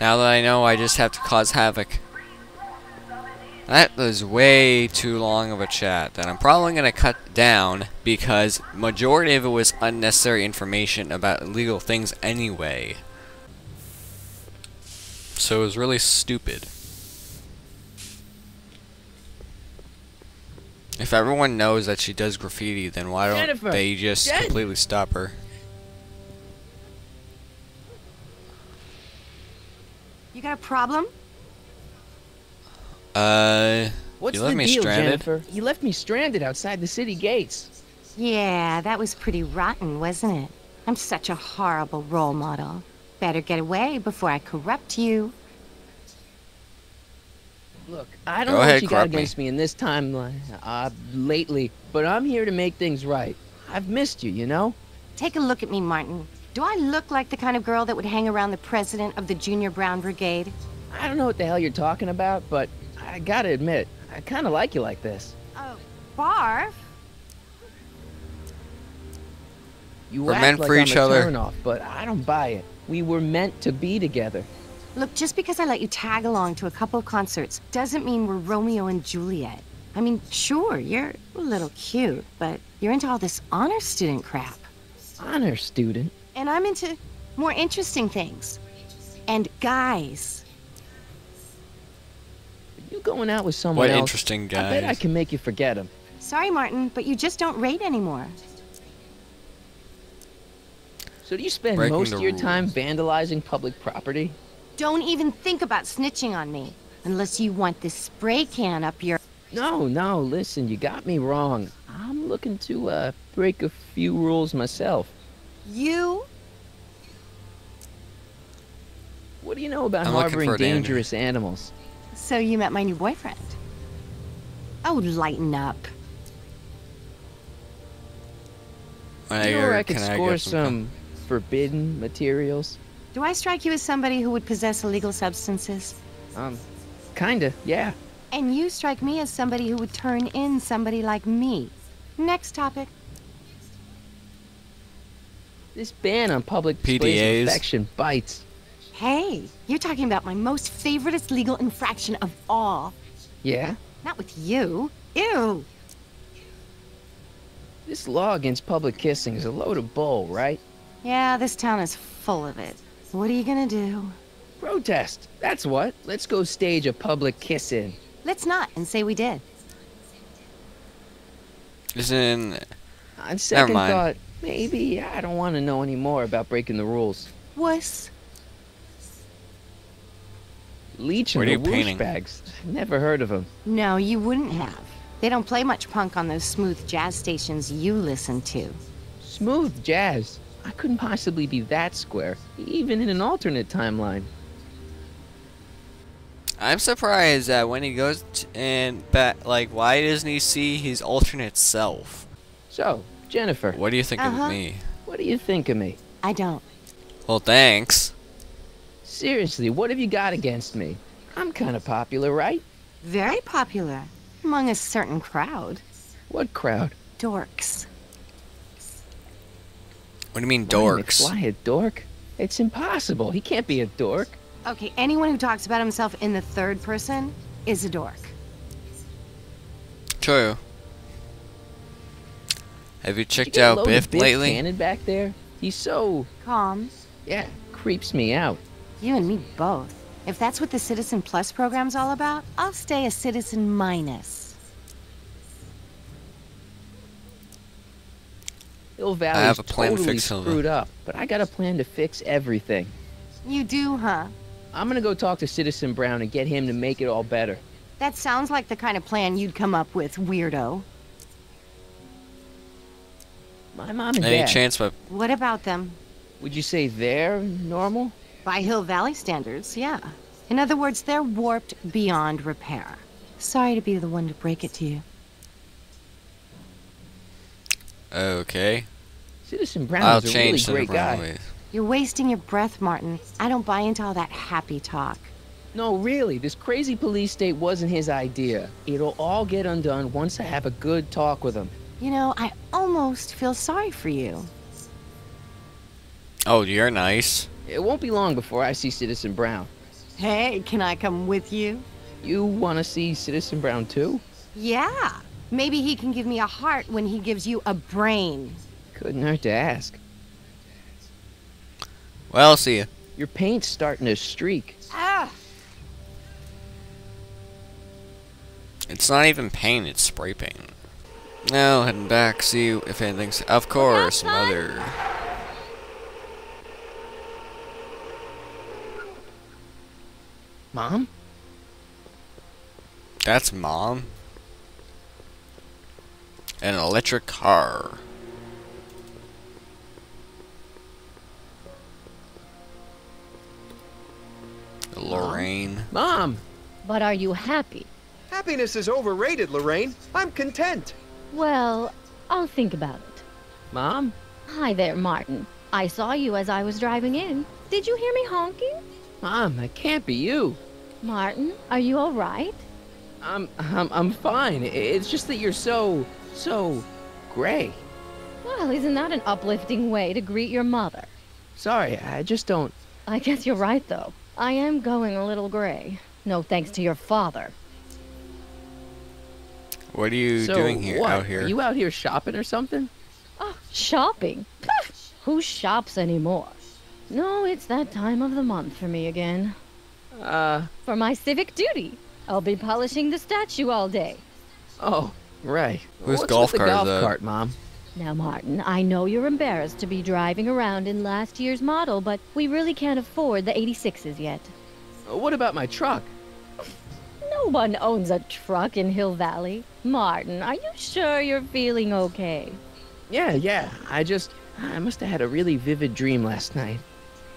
Now that I know, I just have to cause havoc. That was way too long of a chat that I'm probably going to cut down because majority of it was unnecessary information about illegal things anyway. So it was really stupid. If everyone knows that she does graffiti, then why don't Jennifer, they just completely stop her? You got a problem? What's you the left me deal, stranded? Jennifer? You left me stranded outside the city gates. Yeah, that was pretty rotten, wasn't it? I'm such a horrible role model. Better get away before I corrupt you. Look, I don't Go know ahead, what you got corrupt me. against me in this timeline, lately, but I'm here to make things right. I've missed you, you know? Take a look at me, Martin. Do I look like the kind of girl that would hang around the president of the Junior Brown Brigade? I don't know what the hell you're talking about, but I gotta admit, I kinda like you like this. Oh, barf? You We're act meant like for I'm each a other. turnoff, but I don't buy it. We were meant to be together. Look, just because I let you tag along to a couple of concerts doesn't mean we're Romeo and Juliet. I mean, sure, you're a little cute, but you're into all this honor student crap. Honor student? And I'm into more interesting things. And guys. You going out with someone What else? interesting I bet I guys. can make you forget him. Sorry, Martin, but you just don't rate anymore. So do you spend Breaking most the of your rules. time vandalizing public property? Don't even think about snitching on me. Unless you want this spray can up your... No, listen, you got me wrong. I'm looking to, break a few rules myself. You? What do you know about I'm looking harboring for a danger. dangerous animals? So you met my new boyfriend. Oh, lighten up. You know where I could Can score get some forbidden materials? Do I strike you as somebody who would possess illegal substances? Kinda, yeah. And you strike me as somebody who would turn in somebody like me. Next topic. This ban on public displays PDAs. of affection bites. Hey, you're talking about my most favoriteest legal infraction of all. Yeah? Not with you. Ew. This law against public kissing is a load of bull, right? Yeah, this town is full of it. What are you gonna do? Protest, that's what. Let's go stage a public kiss-in. Let's not and say we did. Isn't On second mind. thought, maybe I don't want to know any more about breaking the rules. Wuss. Leech What and are the you whoosh painting? bags. Never heard of them. No, you wouldn't have. They don't play much punk on those smooth jazz stations you listen to. Smooth jazz. I couldn't possibly be that square, even in an alternate timeline. I'm surprised that when he goes and back, like, why doesn't he see his alternate self? So, Jennifer, What do you think Uh-huh. of me? what do you think of me? I don't. Well, thanks. Seriously, what have you got against me? I'm kind of popular, right? Very popular. Among a certain crowd. What crowd? Dorks. What do you mean, Marty dorks? McFly a dork? It's impossible. He can't be a dork. Okay, anyone who talks about himself in the third person is a dork. True. Have you Did you checked get a out load of Biff Biff lately? Cannon back there? He's so, Calm. yeah, creeps me out. You and me both. If that's what the Citizen Plus program's all about, I'll stay a Citizen Minus. Hill have Valley's a plan to totally fix Hilda. screwed up, but I got a plan to fix everything. You do, huh? I'm gonna go talk to Citizen Brown and get him to make it all better. That sounds like the kind of plan you'd come up with, weirdo. My mom and Any dad, chance, but What about them? would you say they're normal? By Hill Valley standards, yeah. In other words, they're warped beyond repair. Sorry to be the one to break it to you. okay. Citizen I'll Brown's a really change to the great brown guy. ways. You're wasting your breath, Martin. I don't buy into all that happy talk. No, really, this crazy police state wasn't his idea. It'll all get undone once I have a good talk with him. You know, I almost feel sorry for you. Oh, you're nice. It won't be long before I see Citizen Brown. Hey, can I come with you? You want to see Citizen Brown too? Yeah. Maybe he can give me a heart when he gives you a brain. Couldn't hurt to ask. Well, I'll see you. Your paint's starting to streak. Ah! It's not even paint, it's spray paint. Now, heading back, see if anything's... Of course, Mother. Mom? That's Mom? An electric car. Lorraine. Mom! But are you happy? Happiness is overrated, Lorraine. I'm content. Well, I'll think about it. Mom? Hi there, Martin. I saw you as I was driving in. Did you hear me honking? Mom, that can't be you. Martin, are you all right? I'm fine. It's just that you're so gray. Well, isn't that an uplifting way to greet your mother? Sorry, I just don't... I guess you're right, though. I am going a little gray. No thanks to your father. What are you So, doing here, what? out here? Are you out here shopping or something? Oh, shopping? Pah! Who shops anymore? No, it's that time of the month for me again. For my civic duty. I'll be polishing the statue all day. Oh, right. Whose What's golf with the cart is golf that? cart, Mom? Now, Martin, I know you're embarrassed to be driving around in last year's model, but we really can't afford the 86s yet. What about my truck? No one owns a truck in Hill Valley. Martin, are you sure you're feeling okay? Yeah. I must have had a really vivid dream last night.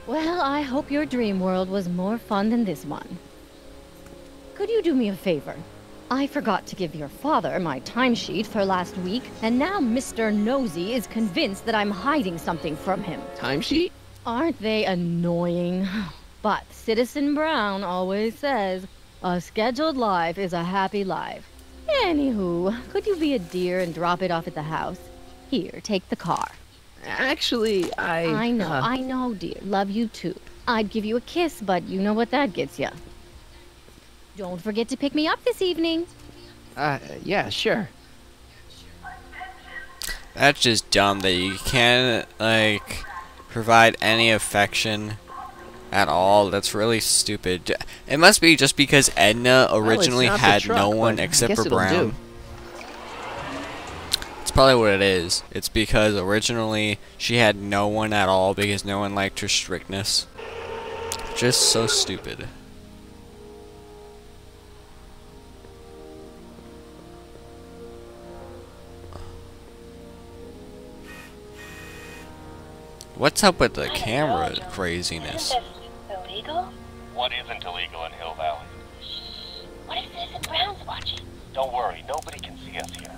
Well, I hope your dream world was more fun than this one. Could you do me a favor? I forgot to give your father my timesheet for last week, and now Mr. Nosy is convinced that I'm hiding something from him. Timesheet? Aren't they annoying? But Citizen Brown always says, a scheduled life is a happy life. Anywho, could you be a dear and drop it off at the house? Here, take the car. Actually, I know, dear. Love you too. I'd give you a kiss, but you know what that gets ya. Don't forget to pick me up this evening. Yeah, sure. That's just dumb that you can't, like, provide any affection at all. That's really stupid. It must be just because Edna originally not the had truck, no one but I except guess for it'll Brown. do. It's probably what it is. It's because originally she had no one at all because no one liked her strictness. Just so stupid. What's up with the camera craziness? Isn't this illegal? What isn't illegal in Hill Valley? What if Citizen Brown's watching? Don't worry, nobody can see us here.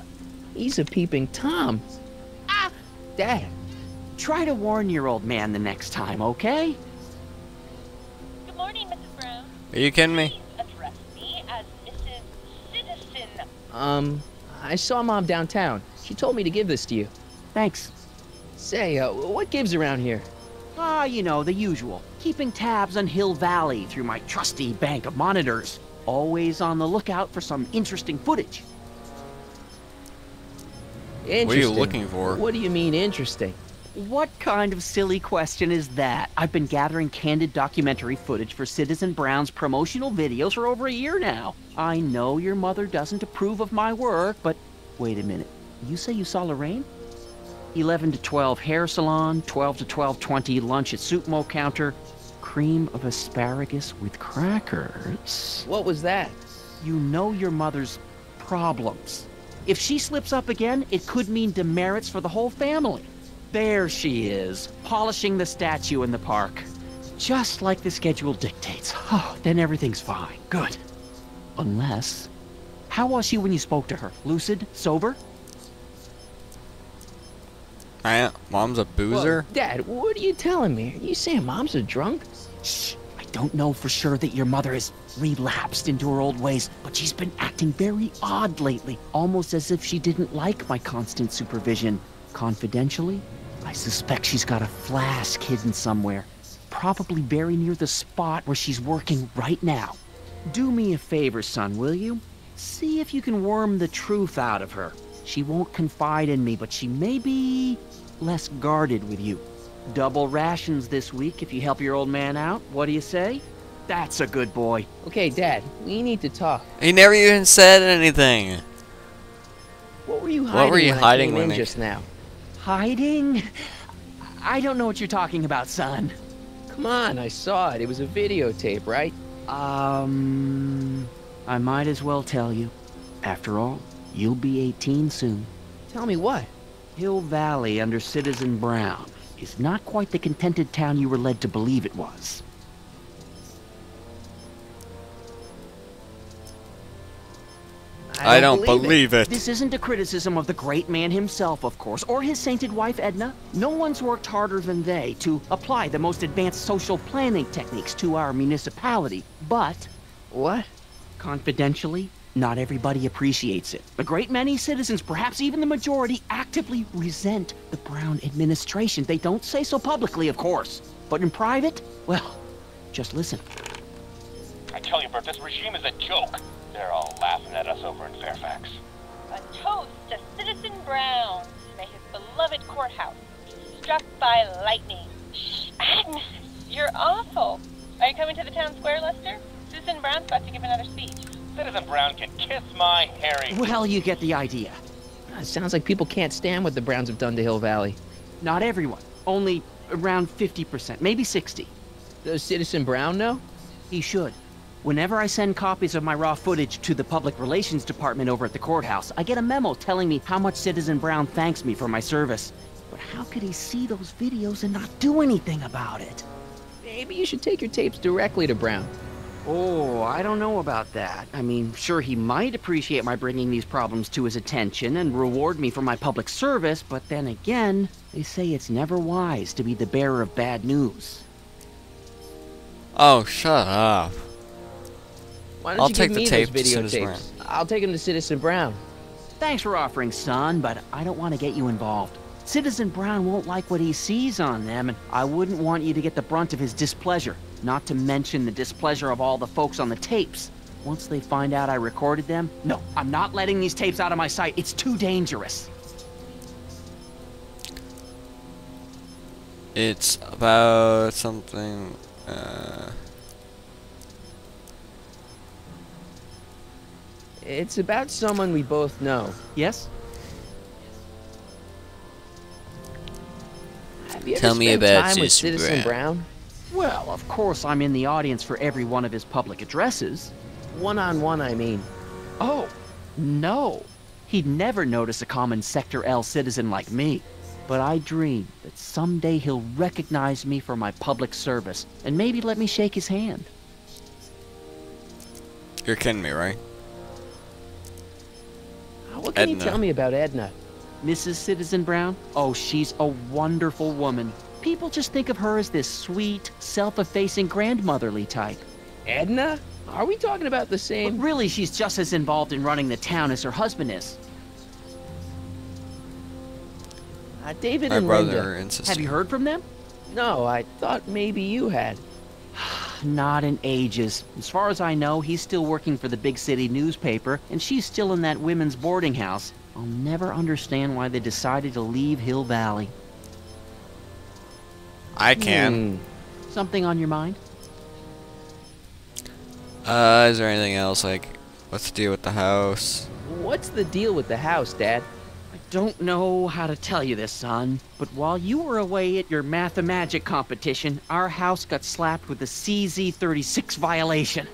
He's a peeping Tom. Ah! Dad. Try to warn your old man the next time, okay? Good morning, Mrs. Brown. Are you kidding me? Please address me as Mrs. Citizen. I saw Mom downtown. She told me to give this to you. Thanks. Say, what gives around here? You know, the usual. Keeping tabs on Hill Valley through my trusty bank of monitors. Always on the lookout for some interesting footage. Interesting. What are you looking for? What do you mean, interesting? What kind of silly question is that? I've been gathering candid documentary footage for Citizen Brown's promotional videos for over a year now. I know your mother doesn't approve of my work, but wait a minute. You say you saw Lorraine? 11 to 12 hair salon, 12 to 12:20 lunch at soup mo counter, cream of asparagus with crackers. What was that? You know your mother's problems. If she slips up again, it could mean demerits for the whole family. There she is, polishing the statue in the park. Just like the schedule dictates. Oh, then everything's fine. Good. Unless... How was she when you spoke to her? Lucid? Sober? Mom's a boozer? Well, Dad, what are you telling me? Are you saying Mom's a drunk? Shh. I don't know for sure that your mother has relapsed into her old ways, but she's been acting very odd lately, almost as if she didn't like my constant supervision. Confidentially, I suspect she's got a flask hidden somewhere. probably very near the spot where she's working right now. Do me a favor, son, will you? See if you can worm the truth out of her. She won't confide in me, but she may be less guarded with you. Double rations this week if you help your old man out. What do you say? That's a good boy. Okay, Dad, we need to talk. He never even said anything. What were you hiding, What were you hiding when I when came in just now? Hiding? I don't know what you're talking about, son. Come on, I saw it. It was a videotape, right? I might as well tell you. After all, you'll be 18 soon. Tell me what? Hill Valley under Citizen Brown is not quite the contented town you were led to believe it was. I don't believe it. This isn't a criticism of the great man himself, of course, or his sainted wife, Edna. No one's worked harder than they to apply the most advanced social planning techniques to our municipality. But, What? confidentially, not everybody appreciates it. A great many citizens, perhaps even the majority, actively resent the Brown administration. They don't say so publicly, of course. But in private, well, just listen. I tell you, Bert, this regime is a joke. They're all laughing at us over in Fairfax. A toast to Citizen Brown. May his beloved courthouse be struck by lightning. Shh, Agnes, you're awful. Are you coming to the town square, Lester? Citizen Brown's about to give another speech. Citizen Brown can kiss my hairy... Well, you get the idea. It sounds like people can't stand what the Browns have done to Hill Valley. Not everyone. Only around 50%, maybe 60. Does Citizen Brown know? He should. Whenever I send copies of my raw footage to the Public Relations Department over at the courthouse, I get a memo telling me how much Citizen Brown thanks me for my service. But how could he see those videos and not do anything about it? Maybe you should take your tapes directly to Brown. Oh, I don't know about that. I mean, sure, he might appreciate my bringing these problems to his attention and reward me for my public service, but then again, they say it's never wise to be the bearer of bad news. Oh, shut up. Why don't I'll you take give the me tape those to Citizen videotapes? I'll take them to Citizen Brown. Thanks for offering, son, but I don't want to get you involved. Citizen Brown won't like what he sees on them, and I wouldn't want you to get the brunt of his displeasure. Not to mention the displeasure of all the folks on the tapes. Once they find out I recorded them, no, I'm not letting these tapes out of my sight. It's too dangerous. It's about something, It's about someone we both know. Yes? Have you ever Tell me spent about time with Citizen Citizen Brown. Brown? Well, of course I'm in the audience for every one of his public addresses. One-on-one, I mean. Oh, no. He'd never notice a common Sector L citizen like me. But I dream that someday he'll recognize me for my public service, and maybe let me shake his hand. you're kidding me, right? What can you Edna. tell me about Edna? Mrs. Citizen Brown? Oh, she's a wonderful woman. People just think of her as this sweet, self-effacing grandmotherly type. Edna? Are we talking about the But same? really, she's just as involved in running the town as her husband is. David My and brother Linda. and sister. Have you heard from them? No, I thought maybe you had. Not in ages. As far as I know, he's still working for the big city newspaper, and she's still in that women's boarding house. I'll never understand why they decided to leave Hill Valley. I can. Something on your mind? Is there anything else, like, what's the deal with the house? What's the deal with the house, Dad? I don't know how to tell you this, son, but while you were away at your Math-O-Magic competition, our house got slapped with a CZ36 violation.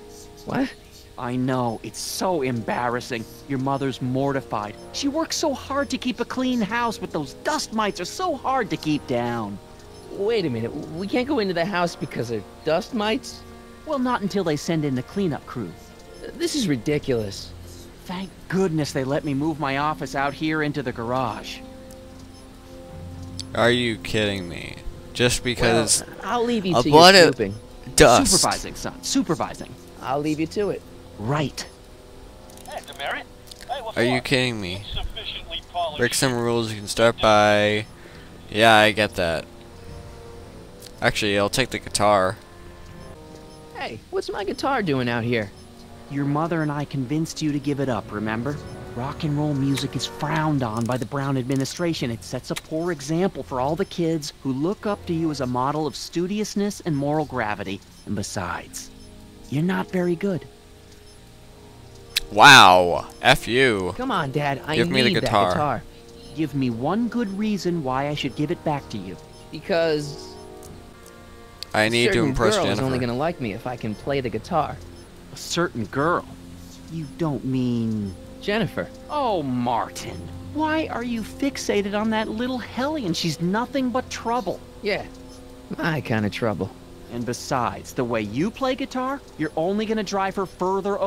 What? I know, it's so embarrassing. Your mother's mortified. She works so hard to keep a clean house, but those dust mites are so hard to keep down. Wait a minute. We can't go into the house because of dust mites? Well, not until they send in the cleanup crew. This is ridiculous. Thank goodness they let me move my office out here into the garage. Are you kidding me? Just because Well, I'll leave you a to your lot of snooping. dust. Supervising, son, supervising. I'll leave you to it. Right. Hey, Demerit. Hey, what's Are you up? kidding me? Sufficiently polished. Break some rules you can start by. Yeah, I get that. Actually, I'll take the guitar. Hey, what's my guitar doing out here? Your mother and I convinced you to give it up, remember? Rock and roll music is frowned on by the Brown administration. It sets a poor example for all the kids who look up to you as a model of studiousness and moral gravity. And besides, you're not very good. Wow. F you. Come on, Dad. I Give me the need that guitar. guitar. Give me one good reason why I should give it back to you. Because I need to certain impress girl is Jennifer. only gonna like me if I can play the guitar. A certain girl. You don't mean... Jennifer. Oh, Martin. Why are you fixated on that little hellion? She's nothing but trouble. Yeah, my kind of trouble. And besides, the way you play guitar, you're only gonna drive her further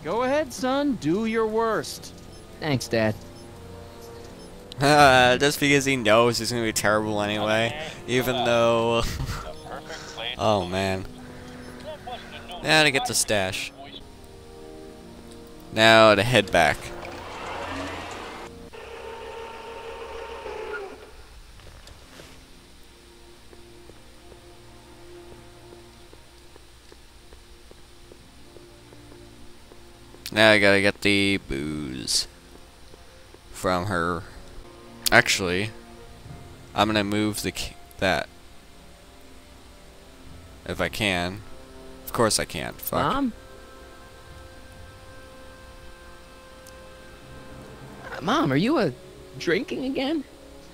Go ahead, son. Do your worst. Thanks, Dad. Just because he knows he's gonna be terrible anyway. Even though... oh, man. Now to get the stash. Now to head back. Now I gotta get the booze from her. Actually, I'm gonna move that. If I can. Of course I can. Fuck. Mom? Mom, are you drinking again?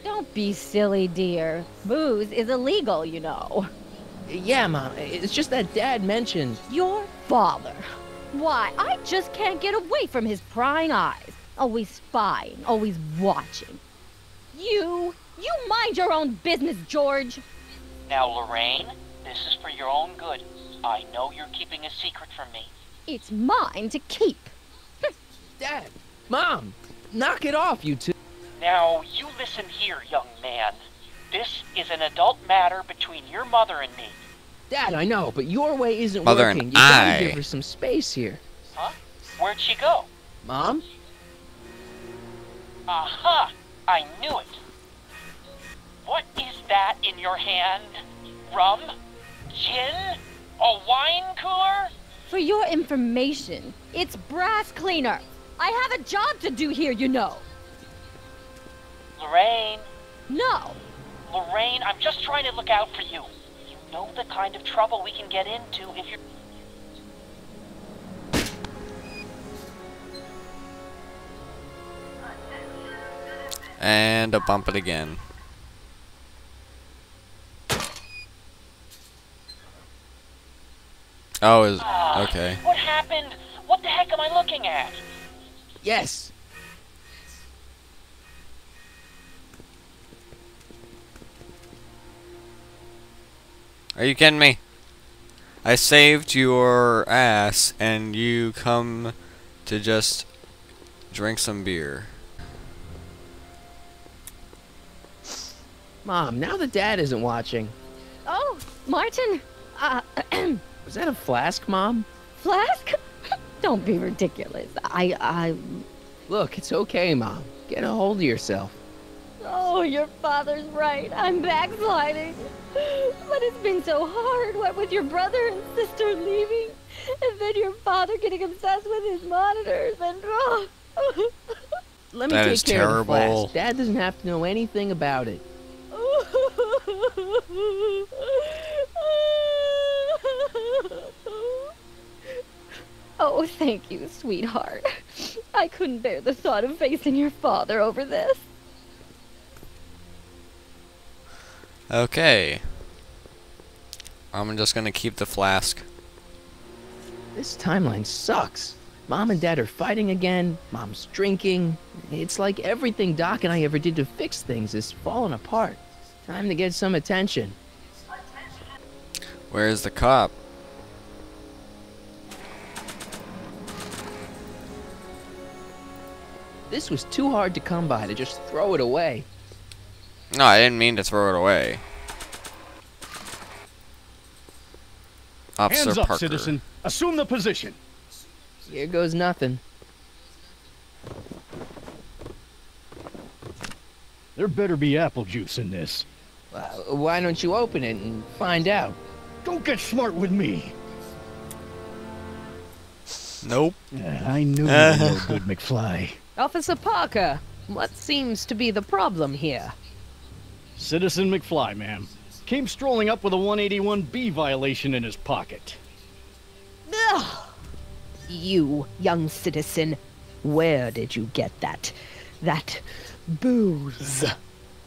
Don't be silly, dear. Booze is illegal, you know. Yeah, Mom. It's just that Dad mentioned... Your father. Why, I just can't get away from his prying eyes. Always spying, always watching. You mind your own business, George. Now, Lorraine, this is for your own good. I know you're keeping a secret from me. It's mine to keep. Dad! Mom! Knock it off, you two! Now, you listen here, young man. This is an adult matter between your mother and me. Dad, I know, but your way isn't Mother working. and You gotta I. give her some space here. Huh? Where'd she go? Mom? Aha! I knew it. What is that in your hand? Rum? Gin? A wine cooler? For your information, it's brass cleaner. I have a job to do here, you know. Lorraine. No. Lorraine, I'm just trying to look out for you. You know the kind of trouble we can get into if you're... And I'll bump it again. Oh, okay. What happened? What the heck am I looking at? Yes! Are you kidding me? I saved your ass and you come to just drink some beer. Mom, now that Dad isn't watching. Oh, Martin. Was that a flask, Mom? Flask? Don't be ridiculous. Look, it's okay, Mom. Get a hold of yourself. Oh, your father's right. I'm backsliding. But it's been so hard, what with your brother and sister leaving, and then your father getting obsessed with his monitors, and Let me That take is care of the terrible. flask. Dad doesn't have to know anything about it. Oh, thank you, sweetheart. I couldn't bear the thought of facing your father over this. Okay. I'm just gonna keep the flask. This timeline sucks. Mom and Dad are fighting again. Mom's drinking. It's like everything Doc and I ever did to fix things is falling apart. Time to get some attention. Where's the cop? This was too hard to come by to just throw it away. No, I didn't mean to throw it away. Officer Hands up, Parker. citizen. Assume the position. Here goes nothing. There better be apple juice in this. Why don't you open it and find out? Don't get smart with me. Nope. I knew you were no good, McFly. Officer Parker, what seems to be the problem here? Citizen McFly, ma'am. Came strolling up with a 181B violation in his pocket. Ugh. You, young citizen, where did you get that booze?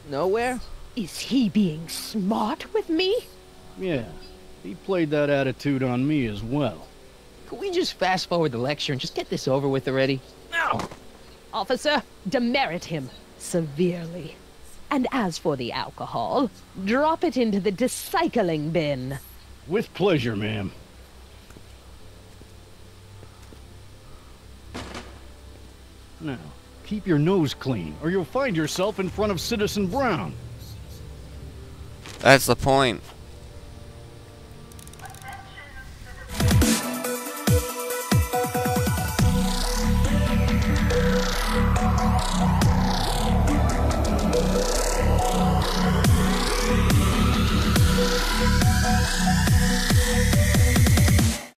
Nowhere? Is he being smart with me? Yeah, he played that attitude on me as well. Could we just fast forward the lecture and just get this over with already? No. Officer, demerit him severely. And as for the alcohol, drop it into the recycling bin. With pleasure, ma'am. Now, keep your nose clean, or you'll find yourself in front of Citizen Brown. That's the point.